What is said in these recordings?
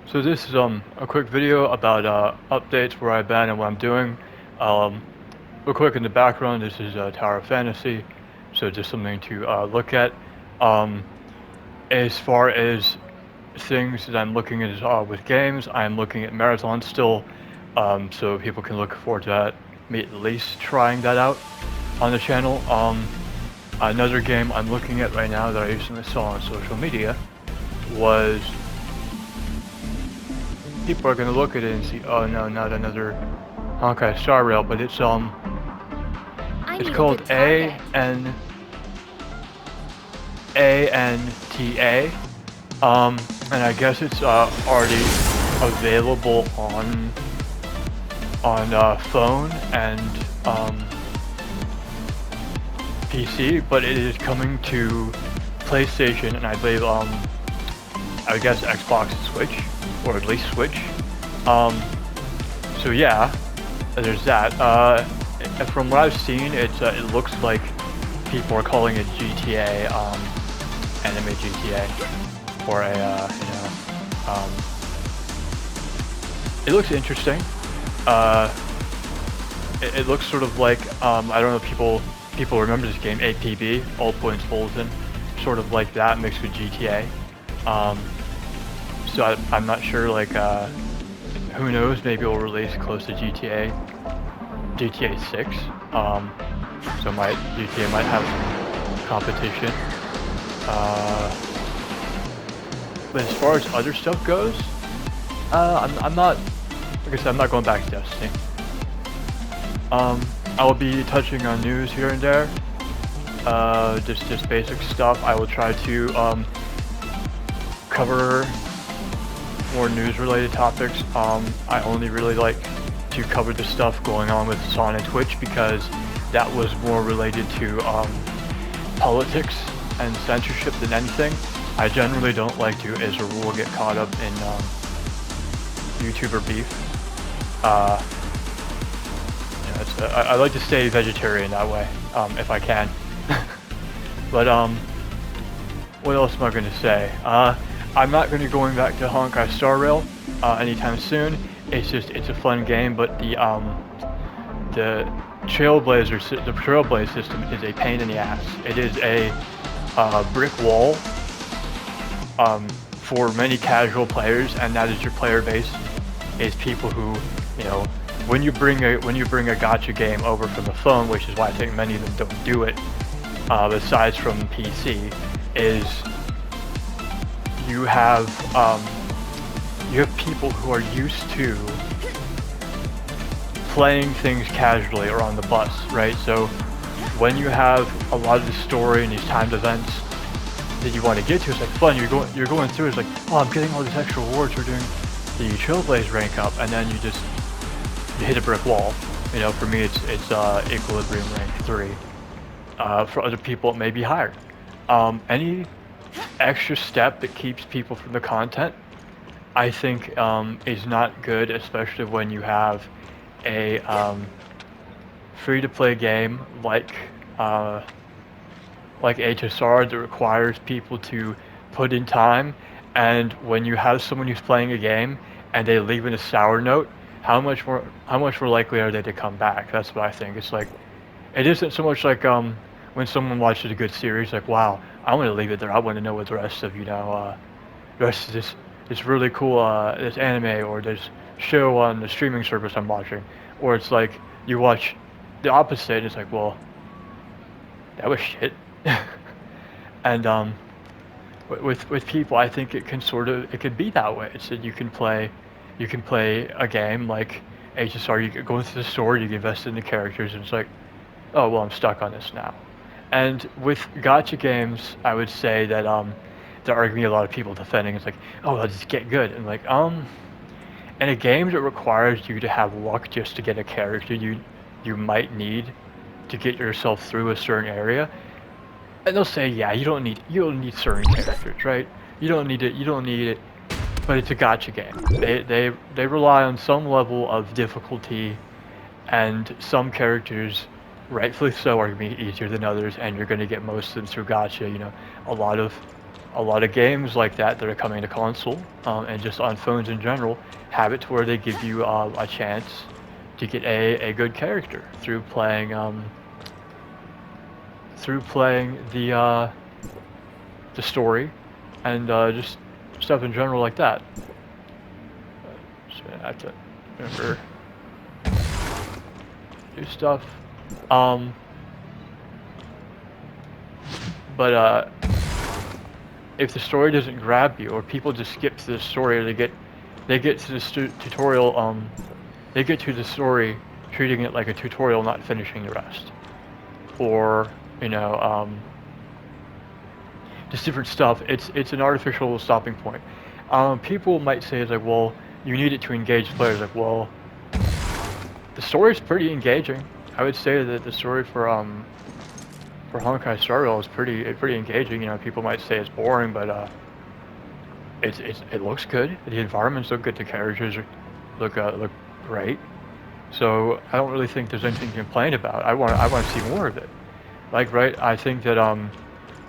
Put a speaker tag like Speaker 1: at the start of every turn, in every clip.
Speaker 1: So this is a quick video about updates, where I've been and what I'm doing. Um, Real quick in the background, this is Tower of Fantasy, so just something to look at. Um, as far as things that I'm looking at with games, I'm looking at Marathon still, so people can look forward to that. Me at least trying that out on the channel. Another game I'm looking at right now that I recently saw on social media was people are gonna look at it and see, oh no, not another Honkai Star Rail, but
Speaker 2: I
Speaker 1: it's
Speaker 2: need a
Speaker 1: called
Speaker 2: good target.
Speaker 1: ANTA. And I guess it's already available on phone and PC, but it is coming to PlayStation and I believe I guess Xbox and Switch, or at least Switch. Um, so yeah, there's that. From what I've seen, it looks like people are calling it GTA, anime GTA, or it looks interesting. Uh, it looks sort of like I don't know if people remember this game, APB, All Points Bulletin, sort of like that mixed with GTA. Um, so I'm not sure, like who knows, maybe it'll release close to GTA 6. So GTA might have some competition. But as far as other stuff goes, I'm not, like I said, I'm not going back to Destiny. I will be touching on news here and there, just basic stuff. I will try to cover more news-related topics. I only really like to cover the stuff going on with Son and Twitch because that was more related to politics and censorship than anything. I generally don't like to, as a rule, get caught up in YouTuber beef. I like to stay vegetarian that way, if I can. But what else am I going to say? I'm not going to be going back to Honkai Star Rail anytime soon. It's a fun game, but the Trailblaze system is a pain in the ass. It is a brick wall for many casual players, and that is your player base. Is people who, you know, when you bring a gacha game over from the phone, which is why I think many of them don't do it, besides from PC, is you have people who are used to playing things casually or on the bus, right? So when you have a lot of the story and these timed events that you want to get to, it's like fun. You're going through. It's like, oh, I'm getting all these extra rewards for doing the Trailblaze rank up, and then you hit a brick wall. You know, for me, it's Equilibrium rank 3. For other people, it may be higher. Any extra step that keeps people from the content, I think, is not good, especially when you have a free-to-play game like HSR that requires people to put in time, and when you have someone who's playing a game and they leave in a sour note, how much more likely are they to come back? That's what I think. It's like, it isn't so much like when someone watches a good series, like, wow, I want to leave it there. I want to know what the rest of the rest of this really cool this anime or this show on the streaming service I'm watching. Or it's like you watch the opposite. It's like, well, that was shit. And with people, I think it could be that way. It's that you can play a game like HSR. You could go into the store, you can invest in the characters, and it's like, oh well, I'm stuck on this now. And with gacha games, I would say that there are going to be a lot of people defending. It's like, oh, I'll just get good, and like in a game that requires you to have luck just to get a character you might need to get yourself through a certain area. And they'll say, yeah, you don't need certain characters, right? You don't need it, but it's a gacha game. They rely on some level of difficulty, and some characters, rightfully so, are going to be easier than others, and you're going to get most of them through gacha. You know, a lot of a lot of games like that are coming to console, and just on phones in general, have it to where they give you a chance to get a good character through playing the story and just stuff in general like that. So I have to remember do stuff. Um, but if the story doesn't grab you, or people just skip to the story, or they get to the tutorial, they get to the story treating it like a tutorial, not finishing the rest, or you know, just different stuff. It's an artificial stopping point. People might say it's like, well, you need it to engage players. Like, well, the story's pretty engaging. I would say that the story for Honkai Star Rail is pretty engaging. You know, people might say it's boring, but it looks good. The environments look good. The characters look great. So I don't really think there's anything to complain about. I want to see more of it. Like, right? I think that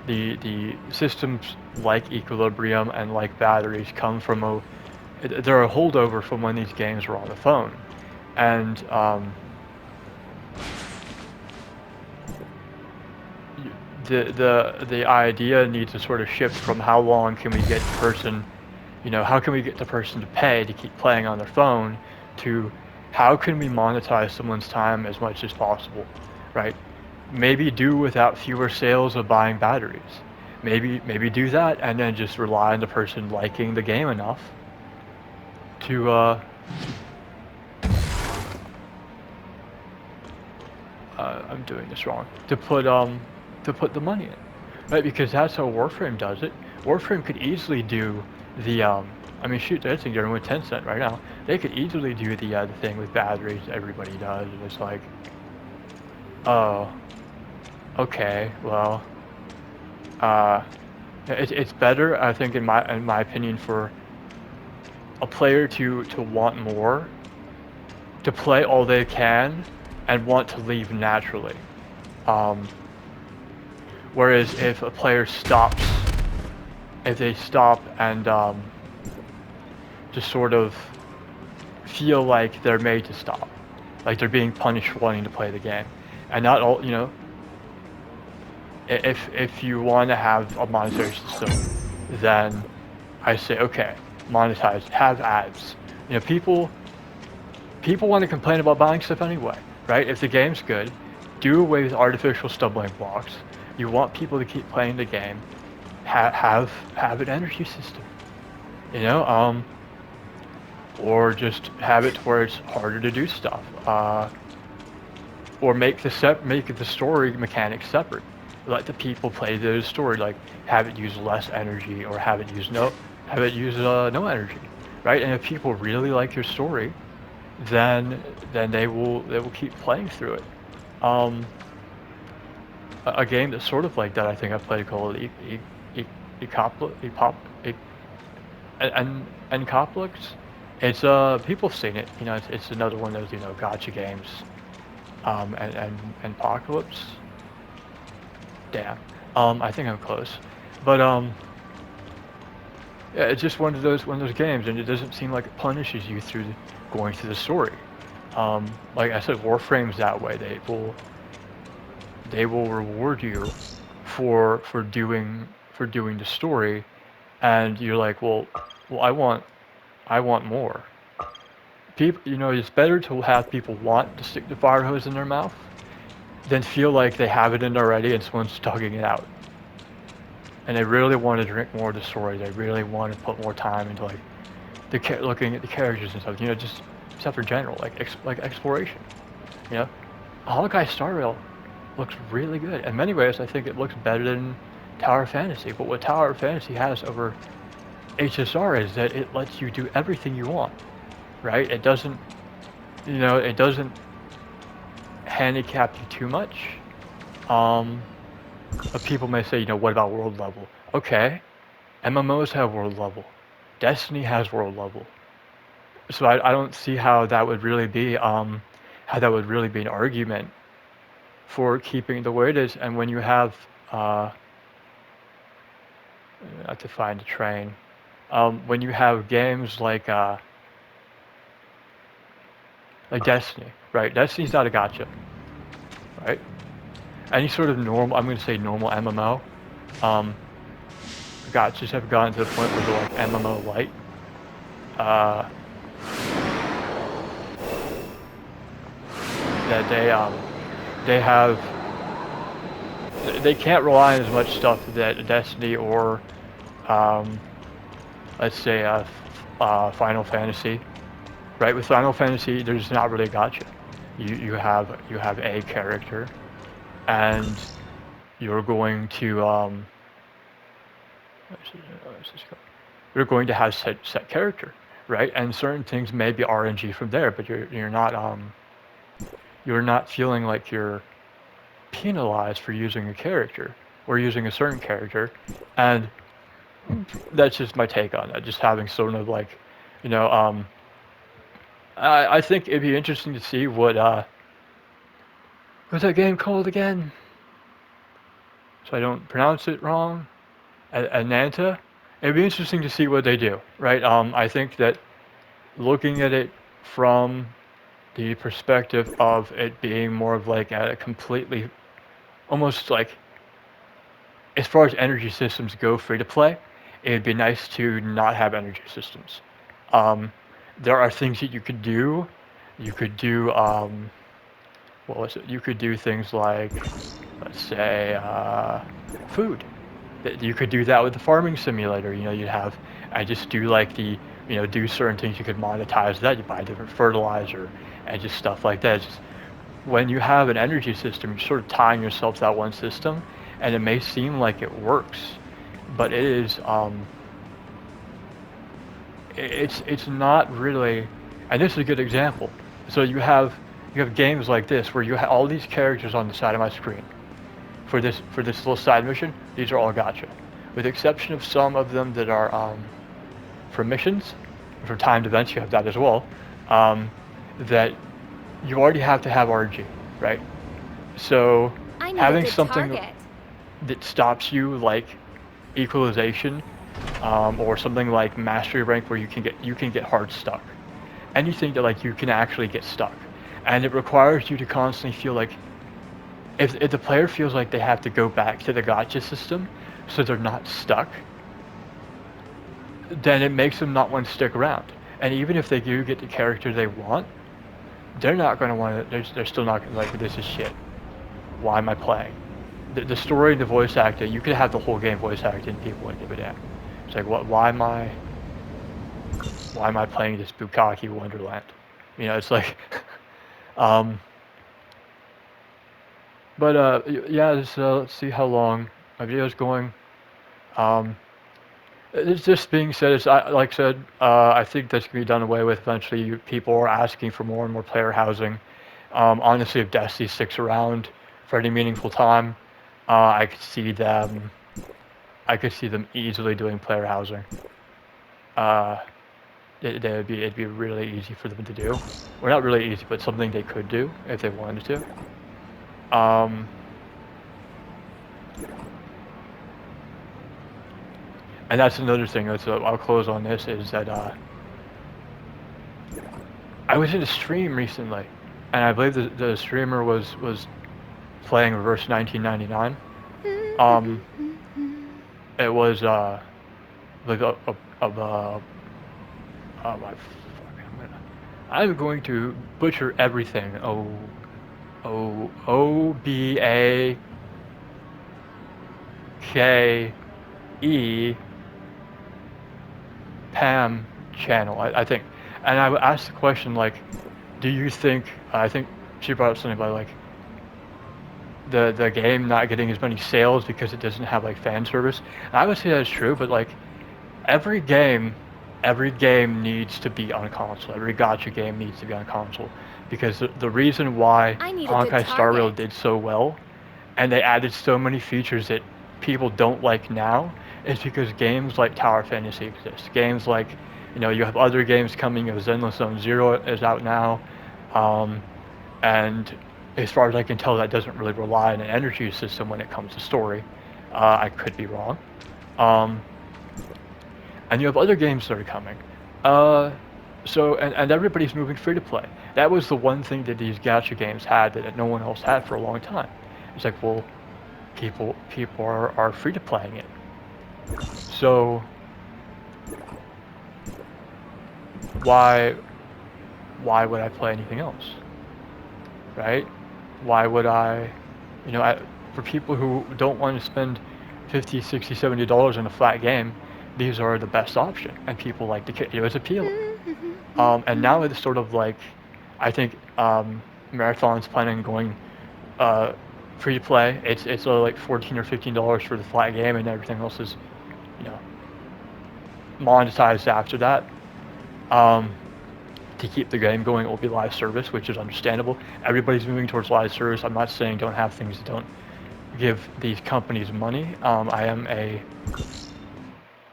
Speaker 1: the systems like Equilibrium and like batteries come from they're a holdover from when these games were on the phone, and the idea needs to sort of shift from how long can we get the person, how can we get the person to pay to keep playing on their phone, to how can we monetize someone's time as much as possible, right? Maybe do without fewer sales of buying batteries. Maybe do that and then just rely on the person liking the game enough to I'm doing this wrong, to put the money in, right? Because that's how Warframe does it. Warframe could easily do the I mean, shoot, they're doing with Tencent right now. They could easily do the thing with batteries everybody does, and it's like, oh, okay, well, uh, it's better, I think, in my opinion, for a player to want more, to play all they can, and want to leave naturally. Um, Whereas if a player stops, if they stop and just sort of feel like they're made to stop, like they're being punished for wanting to play the game, and not all, if you want to have a monetary system, then I say, okay, monetize, have ads. People want to complain about buying stuff anyway, right? If the game's good, do away with artificial stumbling blocks. You want people to keep playing the game. Have an energy system, you know, or just have it to where it's harder to do stuff, or make the story mechanics separate. Let the people play the story, like have it use less energy, or have it use no energy, right? And if people really like your story, then they will keep playing through it. Um, a game that's sort of like that, I think I played called Ecopl- Epop, E- and Coplix. It's people have seen it. It's another one of those gacha games. And Apocalypse. Damn. I think I'm close, but yeah, it's just one of those games, and it doesn't seem like it punishes you through going through the story. Like I said, Warframe's that way. They will reward you for doing the story, and you're like, well, I want more. People, it's better to have people want to stick the fire hose in their mouth than feel like they have it in already and someone's tugging it out. And they really want to drink more of the story. They really want to put more time into like looking at the characters and stuff. Just stuff in general, like exploration. You know, Honkai Star Rail looks really good. In many ways, I think it looks better than Tower of Fantasy. But what Tower of Fantasy has over HSR is that it lets you do everything you want, right? It doesn't handicap you too much. People may say, what about world level? Okay, MMOs have world level. Destiny has world level. So I don't see how that would really be an argument for keeping the way it is. And when you have I have to find a train. When you have games like Destiny, right? Destiny's not a gacha, right? Any sort of normal, I'm going to say normal MMO, um, gachas have gotten to the point where they're like MMO light. Uh, that they have they can't rely on as much stuff that Destiny or um, let's say Final Fantasy, right? With Final Fantasy, there's not really a gacha. You have a character, and you're going to you're going to have set character, right? And certain things may be RNG from there, but you're not feeling like you're penalized for using a character or using a certain character, and that's just my take on that. Just having sort of like, you know, I think it'd be interesting to see what's that game called again? So I don't pronounce it wrong. Ananta. It'd be interesting to see what they do, right? I think that looking at it from the perspective of it being more of like a completely, almost like as far as energy systems go free to play, it'd be nice to not have energy systems. Um, there are things that you could do. You could do what was it? You could do things like, let's say, food. You could do that with the farming simulator. You know, you'd have, I just do like do certain things. You could monetize that. You buy different fertilizer and just stuff like that. It's just, when you have an energy system, you're sort of tying yourself to that one system, and it may seem like it works, but it is it's not really. And this is a good example. So you have games like this where you have all these characters on the side of my screen. For this little side mission, these are all gacha, with the exception of some of them that are for missions, for timed events. You have that as well. Um, that you already have to have RNG, right? So
Speaker 2: I need a
Speaker 1: having
Speaker 2: good
Speaker 1: something
Speaker 2: target.
Speaker 1: that stops you like equalization, or something like mastery rank where you can get hard stuck. Anything that like you can actually get stuck, and it requires you to constantly feel like if the player feels like they have to go back to the gotcha system so they're not stuck, then it makes them not want to stick around. And even if they do get the character they want, they're not going to want to. They're still not gonna, like, this is shit. Why am I playing? The story and the voice acting, you could have the whole game voice acting, people wouldn't give a damn. It's like, what? Why am I playing this Bukaki Wonderland? You know, it's like, um, but yeah, let's see how long my video's going. Um, it's just being said, like I said, I think that's gonna be done away with eventually. People are asking for more and more player housing. Honestly, if Destiny sticks around for any meaningful time, I could see them. I could see them easily doing player housing. Uh, it'd be really easy for them to do. Well, not really easy, but something they could do if they wanted to. And that's another thing. I'll close on this. Is that I was in a stream recently, and I believe the streamer was playing Reverse 1999. Um, it was like my I'm going to butcher everything. OBAKE Pam channel, I think. And I asked the question like, do you think? I think she brought up something about like the game not getting as many sales because it doesn't have like fan service. And I would say that's true, but like every game, every game needs to be on console. Every gacha game needs to be on console because the reason why
Speaker 2: I need a good
Speaker 1: Honkai Star Rail
Speaker 2: target.
Speaker 1: did so well and they added so many features that people don't like now is because games like Tower Fantasy exist. Games like, you have other games coming. Zenless Zone Zero is out now, um, and as far as I can tell, that doesn't really rely on an energy system when it comes to story. I could be wrong. and you have other games that are coming. Uh, and everybody's moving free to play. That was the one thing that these gacha games had that no one else had for a long time. It's like, well, people are free to playing it. So why why would I play anything else, right? Why would I, you know, for people who don't want to spend 50, 60, $70 on a flat game, these are the best option, and people like the it's appealing. And now it's sort of like, I think Marathon's planning on going uh, free to play. It's like $14 or $15 for the flat game, and everything else is, you know, monetized after that. Um, to keep the game going, it will be live service, which is understandable. Everybody's moving towards live service. I'm not saying don't have things that don't give these companies money. I am a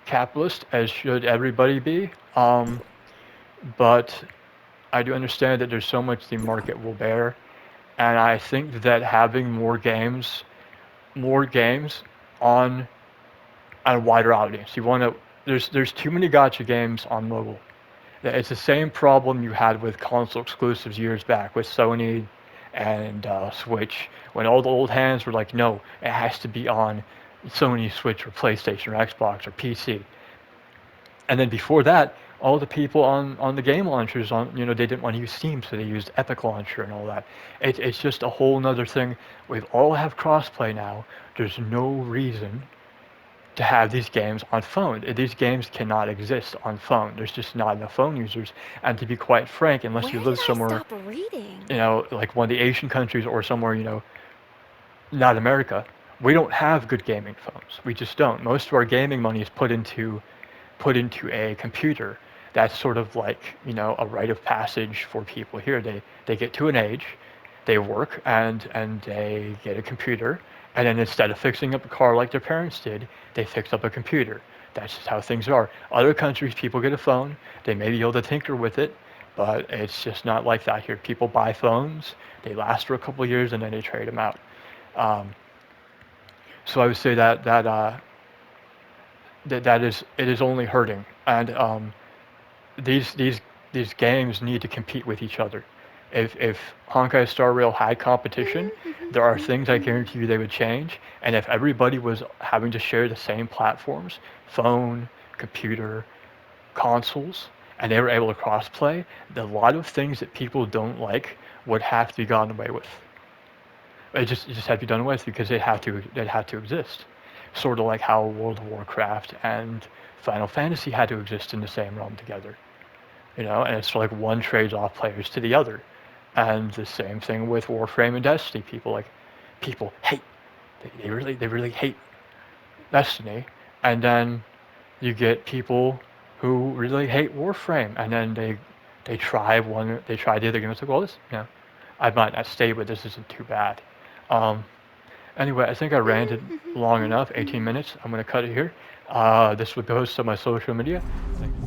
Speaker 1: capitalist, as should everybody be. But I do understand that there's so much the market will bear, and I think that having more games on a wider audience. You want to. There's too many gotcha games on mobile. It's the same problem you had with console exclusives years back with Sony and Switch, when all the old hands were like, no, it has to be on Sony, Switch, or PlayStation, or Xbox, or PC. And then before that, all the people on the game launchers they didn't want to use Steam, so they used Epic Launcher and all that. It's just a whole nother thing. We all have crossplay now. There's no reason to have these games on phone. These games cannot exist on phone. There's just not enough phone users. And to be quite frank, unless you
Speaker 2: Where did
Speaker 1: live
Speaker 2: I
Speaker 1: somewhere,
Speaker 2: stop reading?
Speaker 1: like one of the Asian countries or somewhere, not America, we don't have good gaming phones. We just don't. Most of our gaming money is put into a computer. That's sort of like, a rite of passage for people here. They get to an age, they work, and they get a computer, and then instead of fixing up a car like their parents did, they fix up a computer. That's just how things are. Other countries, people get a phone, they may be able to tinker with it, but it's just not like that here. People buy phones, they last for a couple of years, and then they trade them out. Um, so I would say that is it is only hurting, and these these these games need to compete with each other. If Honkai Star Rail had competition, there are things I guarantee you they would change. And if everybody was having to share the same platforms, phone, computer, consoles, and they were able to crossplay, a lot of things that people don't like would have to be gotten away with. It just had to be done with because they had to exist. Sort of like how World of Warcraft and Final Fantasy had to exist in the same realm together. And it's like one trades off players to the other. And the same thing with Warframe and Destiny. People hate, they really hate Destiny, and then you get people who really hate Warframe, and then they try the other game. It's like, well, I might not stay, but this isn't too bad. Um, anyway, I think I ranted long enough. 18 minutes. I'm gonna cut it here. This will post on my social media. Thanks.